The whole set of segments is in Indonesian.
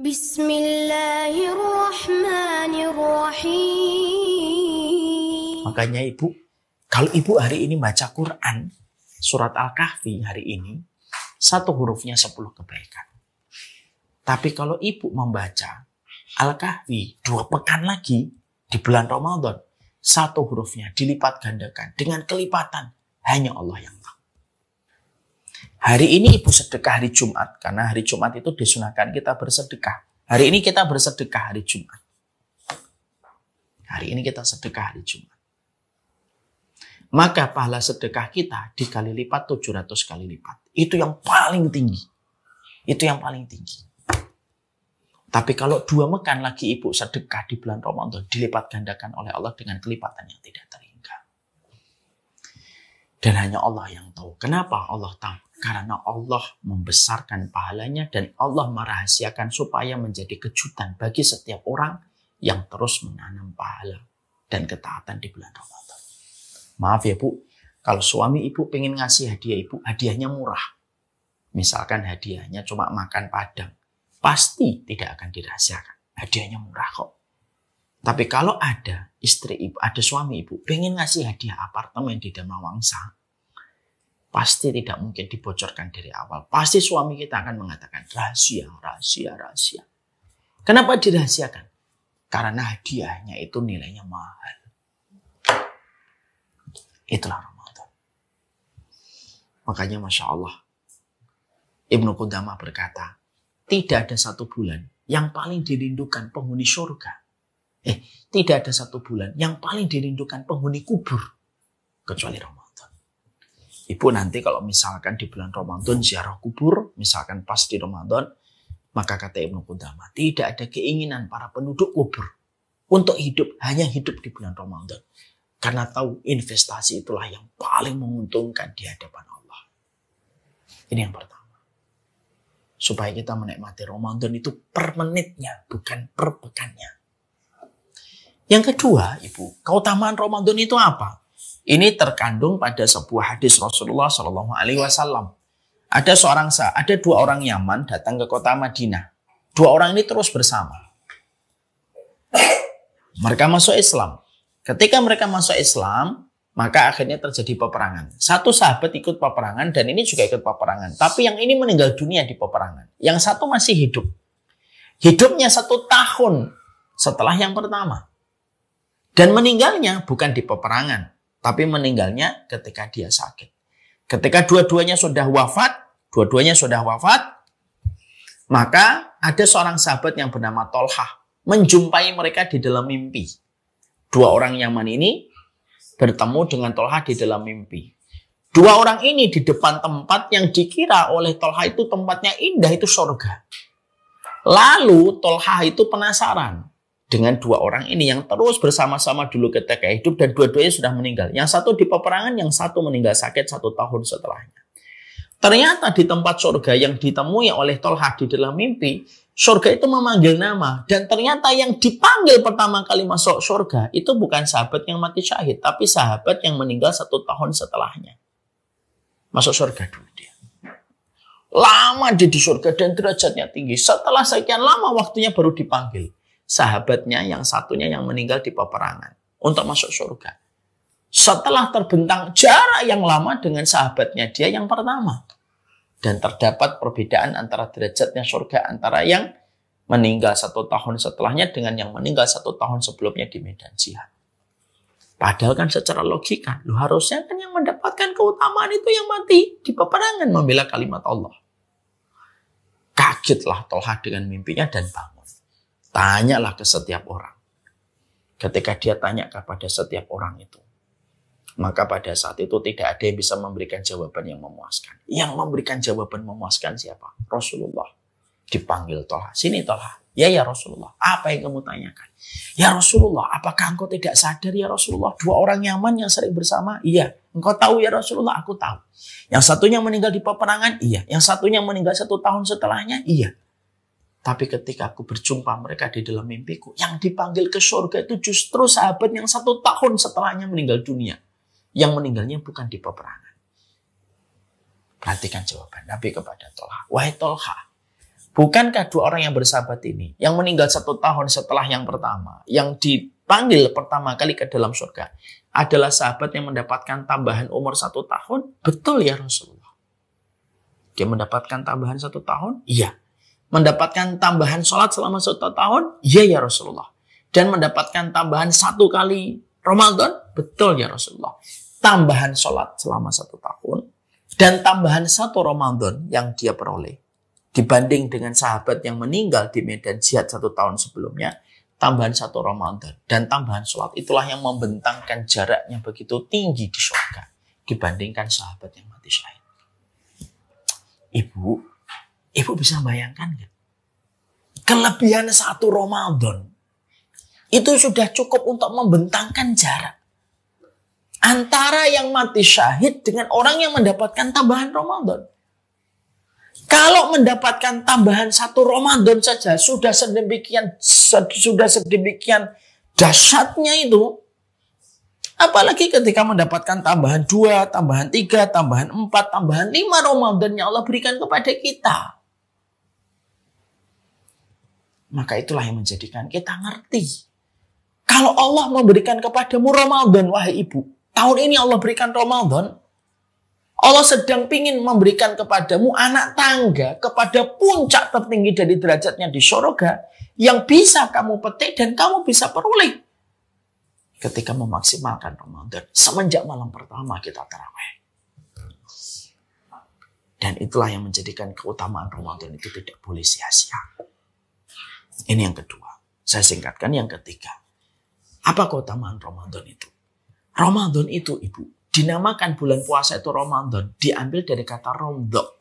Bismillahirrahmanirrahim. Makanya ibu, kalau ibu hari ini baca Quran, surat Al-Kahfi hari ini, satu hurufnya 10 kebaikan. Tapi kalau ibu membaca Al-Kahfi 2 pekan lagi di bulan Ramadan, satu hurufnya dilipat gandakan dengan kelipatan hanya Allah yang tahu. Hari ini ibu sedekah hari Jumat, karena hari Jumat itu disunahkan kita bersedekah. Hari ini kita bersedekah hari Jumat. Hari ini kita sedekah hari Jumat. Maka pahala sedekah kita dikali lipat 700 kali lipat. Itu yang paling tinggi. Itu yang paling tinggi. Tapi kalau 2 pekan lagi ibu sedekah di bulan Ramadan, dilipat gandakan oleh Allah dengan kelipatan yang tidak terhingga. Dan hanya Allah yang tahu. Kenapa Allah tahu? Karena Allah membesarkan pahalanya dan Allah merahasiakan supaya menjadi kejutan bagi setiap orang yang terus menanam pahala dan ketaatan di bulan Ramadan. Maaf ya Bu, kalau suami ibu pengen ngasih hadiah ibu, hadiahnya murah. Misalkan hadiahnya cuma makan padang, pasti tidak akan dirahasiakan. Hadiahnya murah kok. Tapi kalau ada istri ibu, ada suami ibu, pengen ngasih hadiah apartemen di Damawangsa, pasti tidak mungkin dibocorkan dari awal. Pasti suami kita akan mengatakan rahasia, rahasia, rahasia. Kenapa dirahasiakan? Karena hadiahnya itu nilainya mahal. Itulah Ramadan. Makanya Masya Allah, Ibnu Qudamah berkata, tidak ada satu bulan yang paling dirindukan penghuni surga. Tidak ada satu bulan yang paling dirindukan penghuni kubur kecuali Ramadan. Ibu nanti kalau misalkan di bulan Ramadan ziarah kubur, misalkan pas di Ramadan, maka kata Ibnu Qudamah, tidak ada keinginan para penduduk kubur untuk hidup, hanya hidup di bulan Ramadan. Karena tahu investasi itulah yang paling menguntungkan di hadapan Allah. Ini yang pertama. Supaya kita menikmati Ramadan itu per menitnya, bukan per pekannya. Yang kedua, Ibu, keutamaan Ramadan itu apa? Ini terkandung pada sebuah hadis Rasulullah Shallallahu Alaihi Wasallam. Ada 2 orang Yaman datang ke kota Madinah. 2 orang ini terus bersama. Mereka masuk Islam. Ketika mereka masuk Islam, maka akhirnya terjadi peperangan. 1 sahabat ikut peperangan dan ini juga ikut peperangan. Tapi yang ini meninggal dunia di peperangan. Yang 1 masih hidup. Hidupnya 1 tahun setelah yang pertama. Dan meninggalnya bukan di peperangan, tapi meninggalnya ketika dia sakit. Ketika dua-duanya sudah wafat, maka ada seorang sahabat yang bernama Tolhah menjumpai mereka di dalam mimpi. 2 orang Yaman ini bertemu dengan Tolhah di dalam mimpi. 2 orang ini di depan tempat yang dikira oleh Tolhah itu tempatnya indah, itu surga. Lalu Tolhah itu penasaran dengan 2 orang ini yang terus bersama-sama dulu ketika hidup dan dua-duanya sudah meninggal. Yang 1 di peperangan, yang 1 meninggal sakit 1 tahun setelahnya. Ternyata di tempat surga yang ditemui oleh Tolhah di dalam mimpi, surga itu memanggil nama. Dan ternyata yang dipanggil pertama kali masuk surga itu bukan sahabat yang mati syahid, tapi sahabat yang meninggal 1 tahun setelahnya. Masuk surga dulu dia. Lama dia di surga dan derajatnya tinggi. Setelah sekian lama waktunya baru dipanggil sahabatnya yang satunya yang meninggal di peperangan untuk masuk surga. Setelah terbentang jarak yang lama dengan sahabatnya dia yang pertama. Dan terdapat perbedaan antara derajatnya surga antara yang meninggal 1 tahun setelahnya dengan yang meninggal 1 tahun sebelumnya di medan jihad. Padahal kan secara logika, harusnya kan yang mendapatkan keutamaan itu yang mati di peperangan membela kalimat Allah. Kagetlah Tolhah dengan mimpinya dan bangun. Tanyalah ke setiap orang. Ketika dia tanya kepada setiap orang itu, maka pada saat itu tidak ada yang bisa memberikan jawaban yang memuaskan. Yang memberikan jawaban memuaskan siapa? Rasulullah. Dipanggil Tolhah. Sini Tolhah. Ya Rasulullah. Apa yang kamu tanyakan? Ya Rasulullah, apakah engkau tidak sadar ya Rasulullah? 2 orang Yaman yang sering bersama? Iya. Engkau tahu ya Rasulullah? Aku tahu. Yang satunya meninggal di peperangan? Iya. Yang satunya meninggal 1 tahun setelahnya? Iya. Tapi ketika aku berjumpa mereka di dalam mimpiku, yang dipanggil ke surga itu justru sahabat yang 1 tahun setelahnya meninggal dunia. Yang meninggalnya bukan di peperangan. Perhatikan jawaban Nabi kepada Tolhah. Wahai Tolhah, Bukankah dua orang yang bersahabat ini, yang meninggal 1 tahun setelah yang pertama, yang dipanggil pertama kali ke dalam surga, adalah sahabat yang mendapatkan tambahan umur 1 tahun? Betul ya Rasulullah. Dia mendapatkan tambahan 1 tahun? Iya. Mendapatkan tambahan sholat selama 1 tahun? Iya ya Rasulullah. Dan mendapatkan tambahan 1 kali Ramadan? Betul ya Rasulullah. Tambahan sholat selama 1 tahun dan tambahan 1 Ramadan yang dia peroleh dibanding dengan sahabat yang meninggal di medan jihad 1 tahun sebelumnya, tambahan 1 Ramadan dan tambahan sholat itulah yang membentangkan jaraknya begitu tinggi di surga dibandingkan sahabat yang mati syahid. Ibu bisa bayangkan kan? Kelebihan 1 Ramadan itu sudah cukup untuk membentangkan jarak antara yang mati syahid dengan orang yang mendapatkan tambahan Ramadan. Kalau mendapatkan tambahan 1 Ramadan saja sudah sedemikian dahsyatnya itu, apalagi ketika mendapatkan tambahan 2, tambahan 3, tambahan 4, tambahan 5 Ramadan yang Allah berikan kepada kita. Maka itulah yang menjadikan kita ngerti. Kalau Allah memberikan kepadamu Ramadan, wahai ibu, tahun ini Allah berikan Ramadan, Allah sedang ingin memberikan kepadamu anak tangga kepada puncak tertinggi dari derajatnya di surga yang bisa kamu petik dan kamu bisa peroleh ketika memaksimalkan Ramadan semenjak malam pertama kita tarawih. Dan itulah yang menjadikan keutamaan Ramadan itu tidak boleh sia-sia. Ini yang kedua. Saya singkatkan yang ketiga. Apa keutamaan Ramadan itu? Ramadan itu, ibu, dinamakan bulan puasa itu Ramadan, diambil dari kata romdo.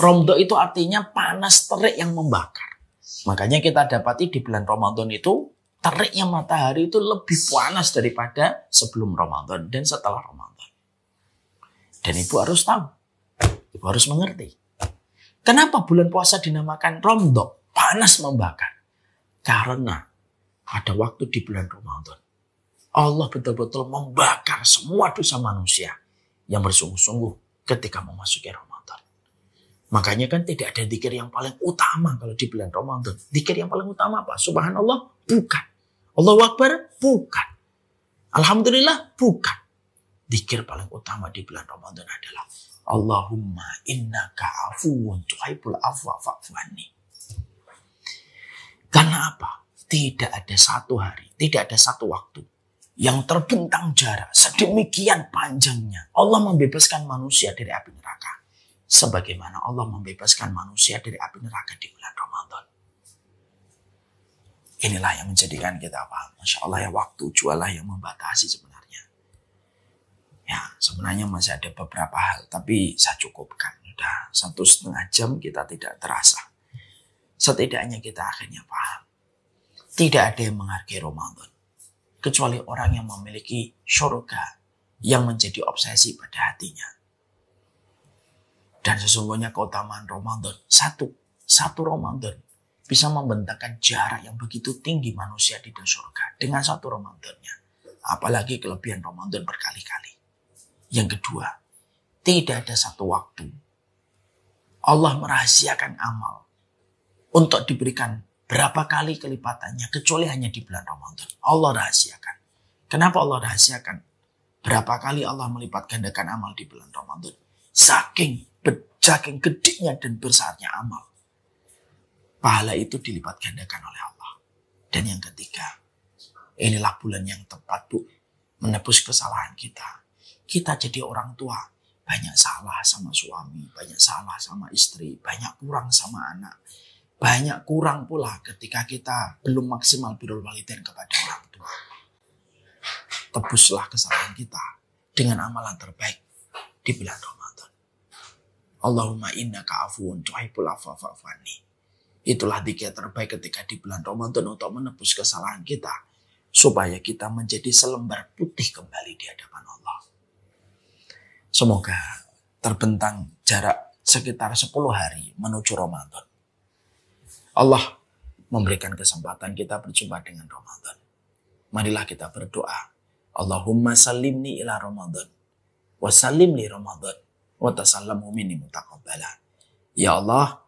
Romdo itu artinya panas terik yang membakar. Makanya kita dapati di bulan Ramadan itu, teriknya matahari itu lebih panas daripada sebelum Ramadan dan setelah Ramadan. Dan ibu harus tahu, ibu harus mengerti. Kenapa bulan puasa dinamakan romdo, panas membakar? Karena pada waktu di bulan Ramadan, Allah betul-betul membakar semua dosa manusia yang bersungguh-sungguh ketika memasuki Ramadan. Makanya kan tidak ada zikir yang paling utama kalau di bulan Ramadan. Zikir yang paling utama apa? Subhanallah? Bukan. Allahu Akbar? Bukan. Alhamdulillah? Bukan. Zikir paling utama di bulan Ramadan adalah Allahumma innaka afuwun tuhibbul afwa fa'fu anni. Karena apa? Tidak ada satu hari, tidak ada satu waktu yang terbentang jarak sedemikian panjangnya Allah membebaskan manusia dari api neraka sebagaimana Allah membebaskan manusia dari api neraka di bulan Ramadan. Inilah yang menjadikan kita paham. Masya Allah ya, waktu jualah yang membatasi sebenarnya. Ya, sebenarnya masih ada beberapa hal, tapi saya cukupkan. Sudah 1,5 jam kita tidak terasa. Setidaknya kita akhirnya paham. Tidak ada yang menghargai Ramadan kecuali orang yang memiliki surga yang menjadi obsesi pada hatinya. Dan sesungguhnya keutamaan Ramadan, satu Ramadan bisa membentangkan jarak yang begitu tinggi manusia di surga dengan 1 Ramadannya. Apalagi kelebihan Ramadan berkali-kali. Yang kedua, tidak ada satu waktu Allah merahasiakan amal untuk diberikan berapa kali kelipatannya kecuali hanya di bulan Ramadan. Allah rahasiakan. Kenapa Allah rahasiakan? Berapa kali Allah melipat gandakan amal di bulan Ramadan? Saking gedenya dan besarnya amal. Pahala itu dilipat gandakan oleh Allah. Dan yang ketiga, inilah bulan yang tepat, Bu, menebus kesalahan kita. Kita jadi orang tua, banyak salah sama suami, banyak salah sama istri, banyak kurang sama anak. Banyak kurang pula ketika kita belum maksimal birrul walidain kepada orang tua. Tebuslah kesalahan kita dengan amalan terbaik di bulan Ramadan. Allahumma innaka afuwun tuhibbul afwa fa'fu anni. Itulah zikir terbaik ketika di bulan Ramadan untuk menebus kesalahan kita supaya kita menjadi selembar putih kembali di hadapan Allah. Semoga terbentang jarak sekitar 10 hari menuju Ramadan. Allah memberikan kesempatan kita berjumpa dengan Ramadan. Marilah kita berdoa. Allahumma salimni ila Ramadan. Wa salim li Ramadan. Wa tasallamu minni mutaqabbala. Ya Allah,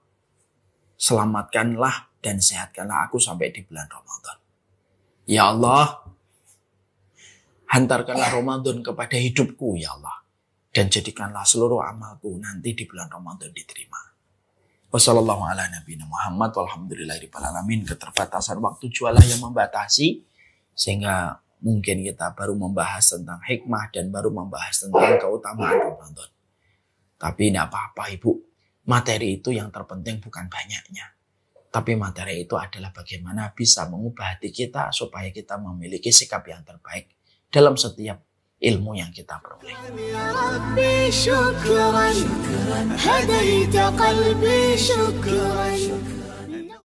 selamatkanlah dan sehatkanlah aku sampai di bulan Ramadan. Ya Allah, hantarkanlah Ramadan kepada hidupku ya Allah. Dan jadikanlah seluruh amalku nanti di bulan Ramadan diterima. Wassalamualaikum warahmatullahi wabarakatuh. Walhamdulillahirabbil alamin. Keterbatasan waktu jualah yang membatasi, sehingga mungkin kita baru membahas tentang hikmah dan baru membahas tentang keutamaan Ramadan. Tapi tidak apa-apa Ibu. Materi itu yang terpenting bukan banyaknya. Tapi materi itu adalah bagaimana bisa mengubah hati kita supaya kita memiliki sikap yang terbaik dalam setiap ilmu yang kita peroleh. Ya Rabbi syukran, hadaita qalbi syukran.